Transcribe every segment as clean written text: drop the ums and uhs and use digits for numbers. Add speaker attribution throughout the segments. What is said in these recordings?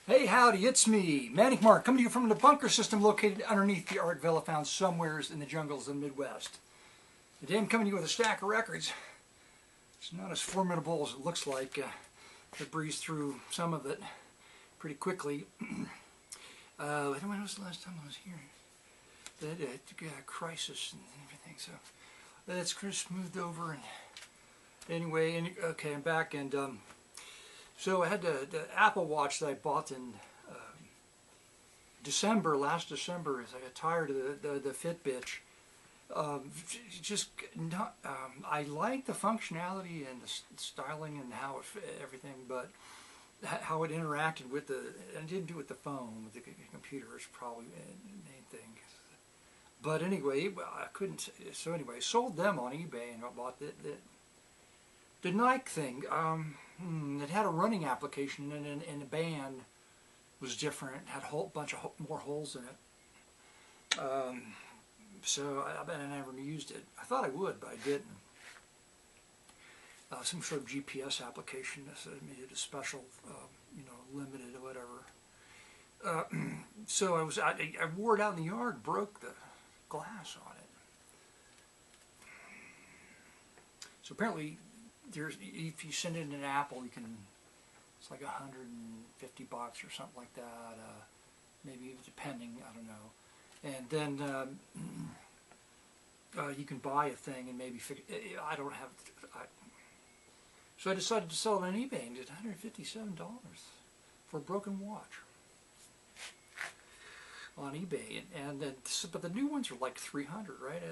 Speaker 1: Hey, howdy, it's me, Manic Mark, coming to you from the bunker system located underneath the art villa found somewheres in the jungles of the Midwest. Today I'm coming to you with a stack of records. It's not as formidable as it looks like. I breezed through some of it pretty quickly. When was the last time I was here? The crisis and everything, so that's kind of smoothed over. And anyway, okay, I'm back, and so I had the Apple Watch that I bought in last December, as I got tired of the Fitbit. I like the functionality and the styling and how everything, but how it interacted with and it didn't do it with the phone, with the computer is probably the main thing. But anyway, I couldn't, so anyway, sold them on eBay and I bought the Nike thing. It had a running application and the band was different. It had a whole bunch of more holes in it. So I bet I never used it. I thought I would, but I didn't. Some sort of GPS application that made it a special, limited or whatever. So I wore it out in the yard, broke the glass on it. So apparently, if you send in an Apple, you can. It's like $150 or something like that. Maybe depending, I don't know. And then you can buy a thing and maybe fix. I don't have. So I decided to sell it on eBay and did $157 for a broken watch on eBay, and then but the new ones are like $300, right?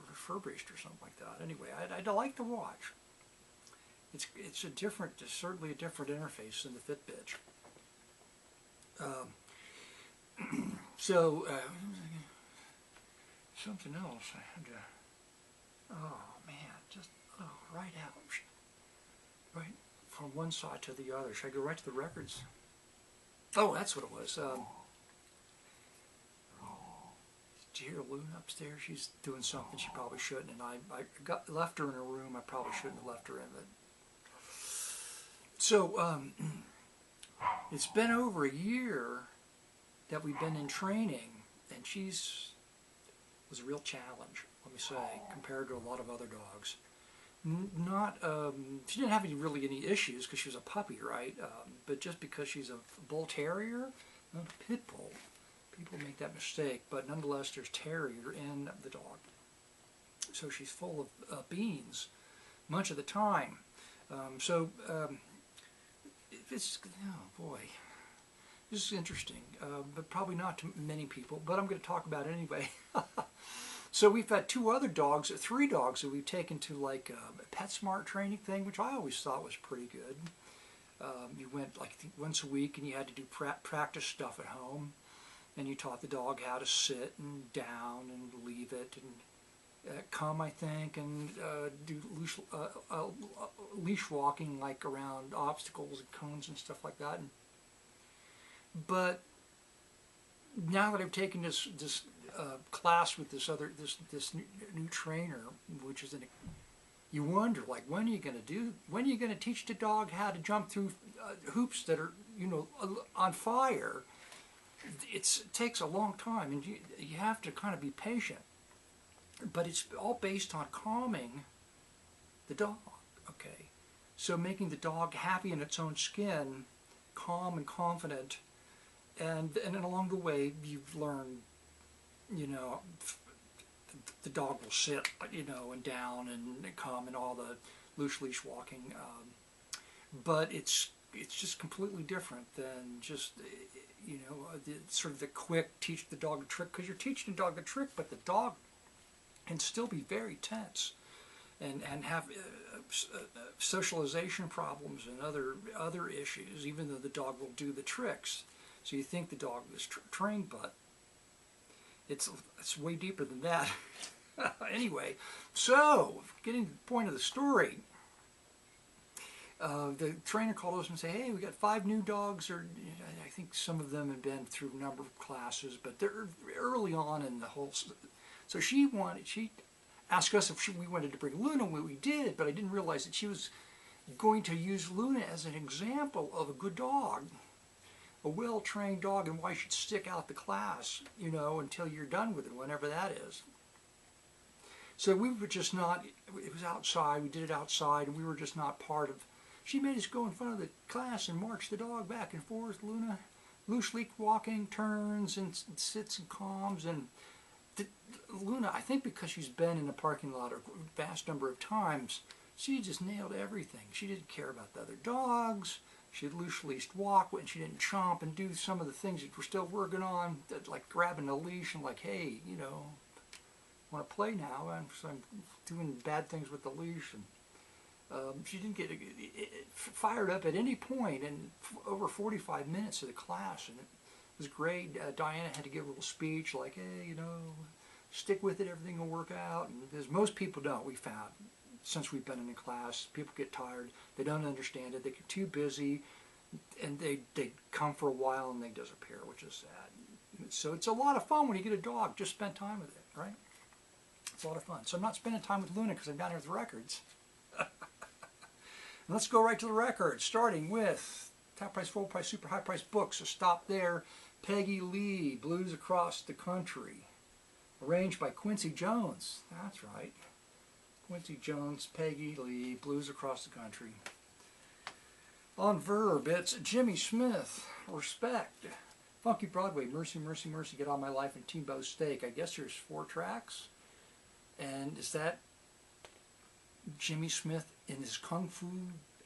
Speaker 1: Refurbished or something like that. Anyway, I like the watch. It's certainly a different interface than the Fitbit. Something else I had to. Oh man, right out, right from one side to the other. Should I go right to the records? Oh, that's what it was. Did you hear Luna upstairs? She's doing something she probably shouldn't, and I left her in her room. I probably shouldn't have left her in it. So it's been over a year that we've been in training, and was a real challenge, let me say, compared to a lot of other dogs. She didn't have any issues because she was a puppy, right? But just because she's a bull terrier, not a pit bull. People make that mistake, but nonetheless, there's terrier in the dog. So she's full of beans much of the time. Oh boy, this is interesting, but probably not to many people, but I'm going to talk about it anyway. So we've had three dogs that we've taken to like a PetSmart training thing, which I always thought was pretty good. You went like once a week and you had to do practice stuff at home, and you taught the dog how to sit and down and leave it and come, I think, and do leash walking, like around obstacles and cones and stuff like that. But now that I've taken this class with this new trainer, which is you wonder, like, when are you going to teach the dog how to jump through hoops that are on fire? It takes a long time, and you have to kind of be patient. But it's all based on calming the dog, okay? So making the dog happy in its own skin, calm and confident, and then along the way you've learned, the dog will sit, and down and come and all the loose leash walking. But it's just completely different than just, sort of the quick teach the dog a trick, because you're teaching the dog the trick, but the dog can still be very tense and have socialization problems and other issues, even though the dog will do the tricks. So you think the dog is trained, but it's way deeper than that. Anyway, so getting to the point of the story, the trainer called us and said, "Hey, we got 5 new dogs," or I think some of them have been through a number of classes, but they're early on in the whole. So she asked us if we wanted to bring Luna. We did, but I didn't realize that she was going to use Luna as an example of a good dog. a well-trained dog and why you should stick out the class, you know, until you're done with it, whenever that is. So we were just not, it was outside, we did it outside, and we were just not part of, she made us go in front of the class and march the dog back and forth, Luna, loosely walking, turns and sits and calms, and Luna, I think because she's been in the parking lot a vast number of times, she just nailed everything. She didn't care about the other dogs. She'd loose walk when she didn't chomp and do some of the things that we're still working on, like grabbing a leash and like, hey, you know, want to play now, and so I'm doing bad things with the leash. And she didn't get fired up at any point in over 45 minutes of the class, and it was great. Diana had to give a little speech like, hey, you know, stick with it, everything will work out. And as most people don't, we found, since we've been in the class, people get tired, they don't understand it, they get too busy, and they come for a while and they disappear, which is sad. So it's a lot of fun when you get a dog, just spend time with it, right? It's a lot of fun. So I'm not spending time with Luna because I'm down here with the records. Let's go right to the records, starting with top price, full price, super high price books. So stop there. Peggy Lee, Blues Across the Country. Arranged by Quincy Jones. That's right. Quincy Jones, Peggy Lee, Blues Across the Country. On Verb, it's Jimmy Smith, Respect. Funky Broadway, Mercy, Mercy, Mercy, Get On My Life, and Teambo Steak. I guess there's 4 tracks. And is that Jimmy Smith in his kung fu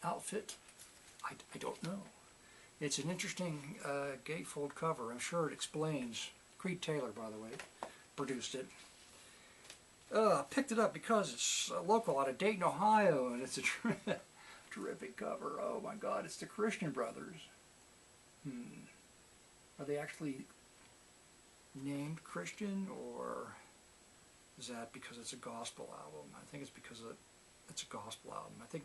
Speaker 1: outfit? I don't know. It's an interesting gatefold cover. I'm sure it explains. Creed Taylor, by the way, produced it. Picked it up because it's local out of Dayton, Ohio, and it's a terrific cover. Oh my God, it's the Christian Brothers. Are they actually named Christian, or is that because it's a gospel album? I think it's because it's a gospel album. I think,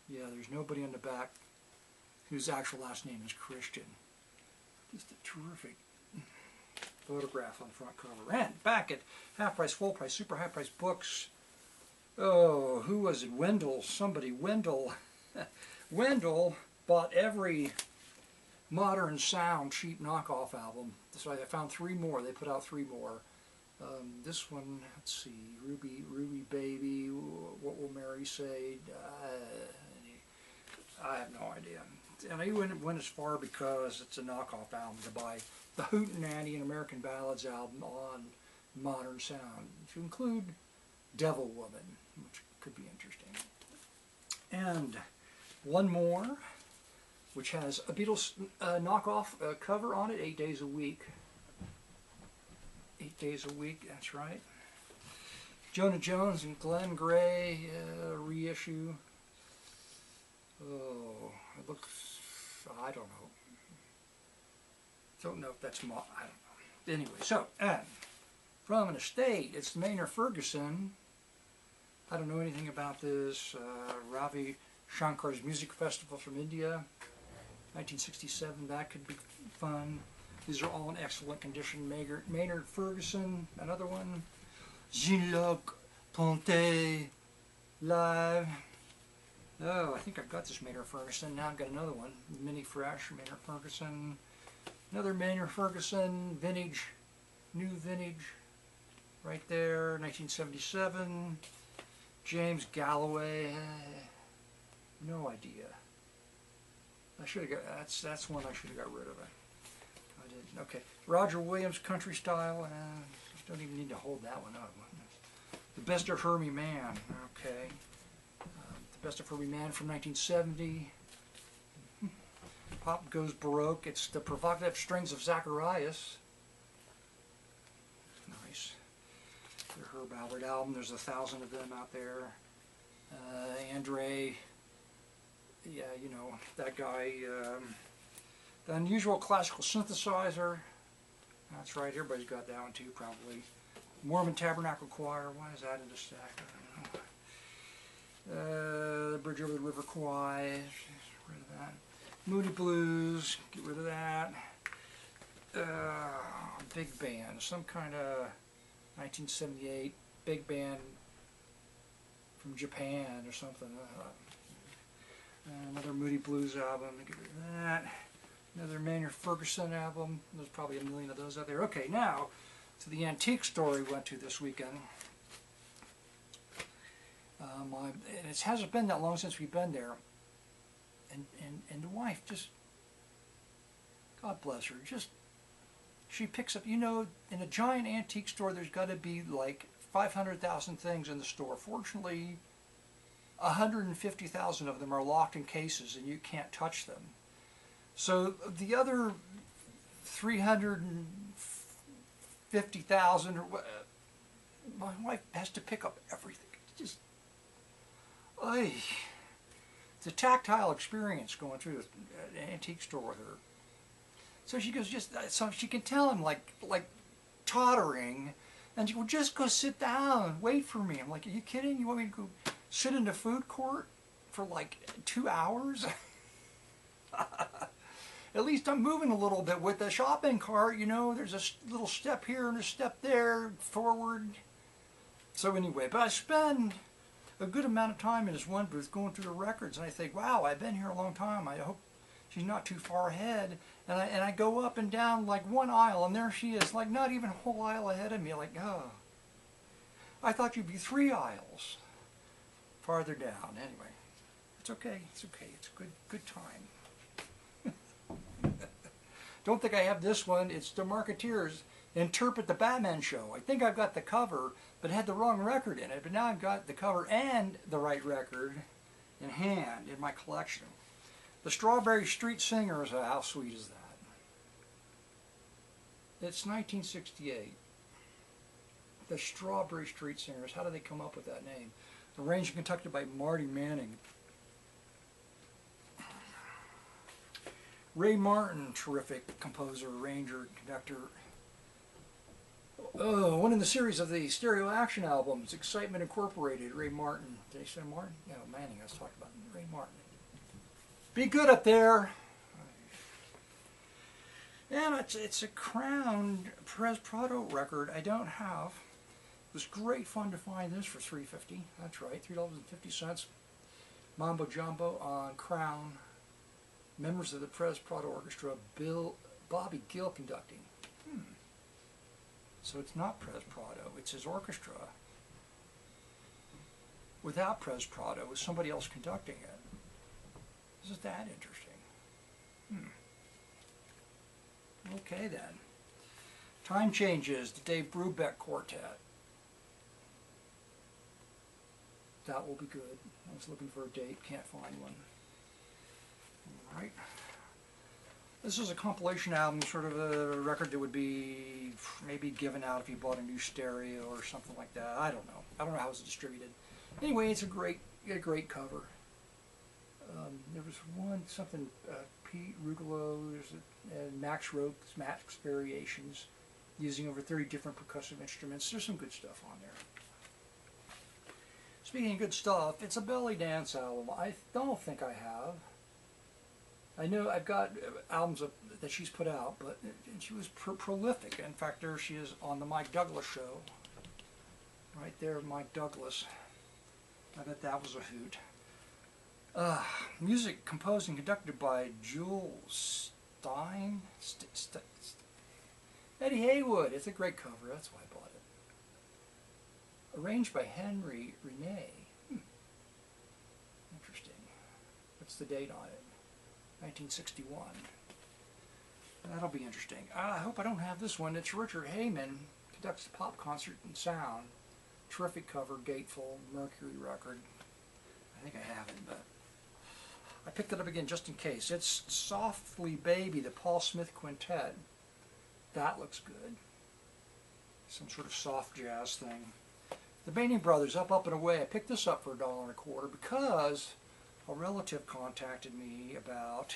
Speaker 1: yeah, there's nobody on the back whose actual last name is Christian. Just a terrific photograph on the front cover. And back at half price, full price, super high price books. Oh, who was it? Wendell. Somebody. Wendell. Wendell bought every Modern Sound cheap knockoff album. So I found 3 more. They put out 3 more. This one, let's see, Ruby Baby, What Will Mary Say? I have no idea. And I went as far because it's a knockoff album to buy the Hootenanny and American Ballads album on Modern Sound, to include Devil Woman, which could be interesting. And one more, which has a Beatles knockoff cover on it, 8 Days a Week. 8 Days a Week, that's right. Jonah Jones and Glenn Gray reissue. Oh, it looks, I don't know. Don't know if that's, I don't know. Anyway, so, and from an estate, it's Maynard Ferguson. I don't know anything about this. Ravi Shankar's Music Festival from India, 1967. That could be fun. These are all in excellent condition. Maynard Ferguson, another one. Jean-Luc Ponty, live. Oh, I think I've got this Maynard Ferguson. Now I've got another one. Mini Fresh, Maynard Ferguson. Another Maynard Ferguson, vintage, new vintage. Right there, 1977. James Galloway. No idea. I should have got, that's one I should have got rid of. I didn't. Okay. Roger Williams, Country Style. Don't even need to hold that one up. The Best of Hermie Man. Okay. The Best of Hermie Man from 1970. Pop Goes Baroque. It's the Provocative Strings of Zacharias. Nice. The Herb Albert album. There's 1,000 of them out there. Andre. Yeah, you know, that guy. The Unusual Classical Synthesizer. That's right, everybody's got that one too, probably. Mormon Tabernacle Choir. Why is that in the stack? I don't know. The Bridge Over the River Choir. Get rid of that. Moody Blues. Get rid of that. Big band. Some kind of 1978 big band from Japan or something. Another Moody Blues album. Get rid of that. Another Maynard Ferguson album. There's probably a million of those out there. Okay, now to the antique store we went to this weekend. And it hasn't been that long since we've been there. And the wife just, God bless her, just, she picks up, you know, in a giant antique store there's got to be like 500,000 things in the store. Fortunately, 150,000 of them are locked in cases and you can't touch them. So the other 350,000, my wife has to pick up everything. It's just, it's a tactile experience going through an antique store with her. So she goes, so she can tell him like tottering, and she will just go sit down, wait for me. I'm like, are you kidding? You want me to go sit in the food court for like 2 hours? At least I'm moving a little bit with the shopping cart, you know, there's a little step here and a step there, forward. So anyway, but I spend a good amount of time in this one booth going through the records, and I think, wow, I've been here a long time. I hope she's not too far ahead. And I go up and down like one aisle, and there she is, like not even a whole aisle ahead of me, like, oh. I thought you'd be 3 aisles farther down. Anyway, it's okay, it's okay, it's a good time. Don't think I have this one. It's the Marketeers Interpret the Batman Show. I think I've got the cover, but it had the wrong record in it. But now I've got the cover and the right record in hand in my collection. The Strawberry Street Singers, how sweet is that? It's 1968. The Strawberry Street Singers. How did they come up with that name? Arranged and conducted by Marty Manning. Ray Martin, terrific composer, arranger, conductor. Oh, one in the series of the stereo action albums, Excitement Incorporated, Ray Martin. Did I say Martin? No, Manning, I was talking about Ray Martin. Be good up there. And it's a crowned Perez Prado record I don't have. It was great fun to find this for $3.50. That's right, $3.50. Mambo Jambo on Crown. Members of the Perez Prado Orchestra, Bobby Gill conducting. So it's not Perez Prado, it's his orchestra. Without Perez Prado, with somebody else conducting it. Isn't that interesting? Okay then. Time Changes, the Dave Brubeck Quartet. That will be good. I was looking for a date, can't find one. Right. This is a compilation album, sort of a record that would be maybe given out if you bought a new stereo or something like that. I don't know. I don't know how it's distributed. Anyway, it's a great cover. There was something Pete Rugolo, and Max wrote Max Variations, using over 30 different percussive instruments. There's some good stuff on there. Speaking of good stuff, it's a belly dance album. I don't think I have. I know I've got albums that she's put out, but she was prolific. In fact, there she is on the Mike Douglas show. Right there, Mike Douglas. I bet that was a hoot. Music composed and conducted by Jules Stein. Eddie Haywood. It's a great cover. That's why I bought it. Arranged by Henry Renee. Interesting. What's the date on it? 1961. That'll be interesting. I hope I don't have this one. It's Richard Heyman, conducts the pop concert and sound. Terrific cover, Gateful, Mercury record. I think I have it, but I picked it up again just in case. It's Softly Baby, the Paul Smith Quintet. That looks good. Some sort of soft jazz thing. The Bainey Brothers, Up, Up and Away. I picked this up for $1.25 because a relative contacted me about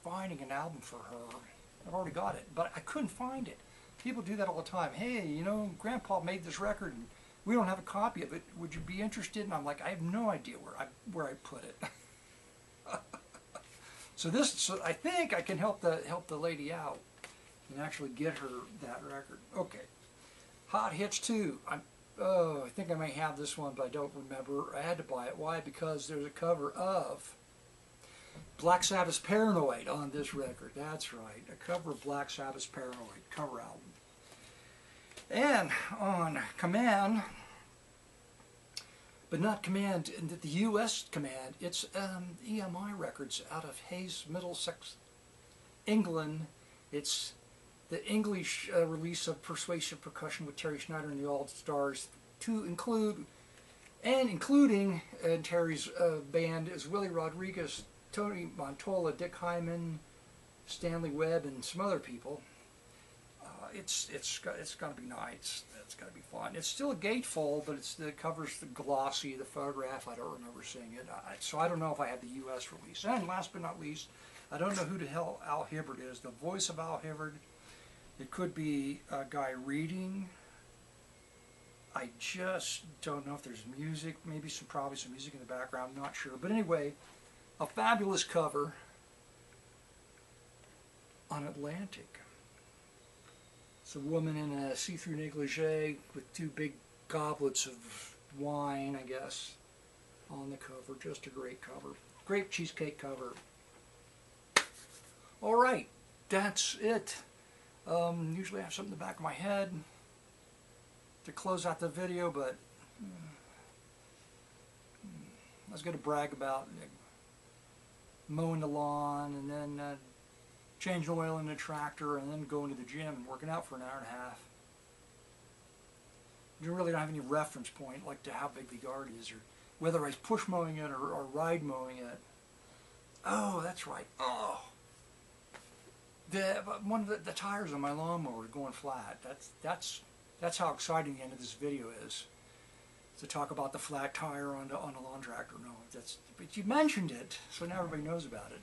Speaker 1: finding an album for her. I've already got it, but I couldn't find it. People do that all the time. Hey, you know, Grandpa made this record and we don't have a copy of it. Would you be interested? And I'm like, I have no idea where I put it. So I think I can help the lady out and actually get her that record. Okay, Hot Hits 2. I think I may have this one, but I don't remember. I had to buy it. Why? Because there's a cover of Black Sabbath's Paranoid on this record. That's right, a cover of Black Sabbath's Paranoid cover album. And on Command, but not Command, the U.S. Command, it's EMI Records out of Hayes, Middlesex, England. It's the English release of Persuasive Percussion with Terry Schneider and the All Stars, including Terry's band is Willie Rodriguez, Tony Montola, Dick Hyman, Stanley Webb, and some other people. It's got to be nice. It's got to be fun. It's still a gatefold, but it covers the glossy, the photograph. I don't remember seeing it, so I don't know if I have the U.S. release. And last but not least, I don't know who the hell Al Hibbard is. The voice of Al Hibbard. It could be a guy reading. I just don't know if there's music. Maybe probably some music in the background. I'm not sure. But anyway, a fabulous cover on Atlantic. It's a woman in a see-through negligee with two big goblets of wine, I guess, on the cover. Just a great cover. Grape cheesecake cover. All right, that's it. Usually I have something in the back of my head to close out the video, but I was going to brag about mowing the lawn and then changing oil in the tractor and then going to the gym and working out for an hour and a half. You really don't have any reference point like to how big the yard is or whether I was push mowing it or ride mowing it. Oh, that's right. Oh, one of the tires on my lawnmower is going flat. That's how exciting the end of this video is. To talk about the flat tire on the lawn tractor. No, but you mentioned it, so now everybody knows about it.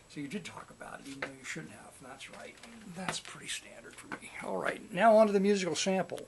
Speaker 1: So you did talk about it, even though you shouldn't have. That's right. That's pretty standard for me. All right, now on to the musical sample.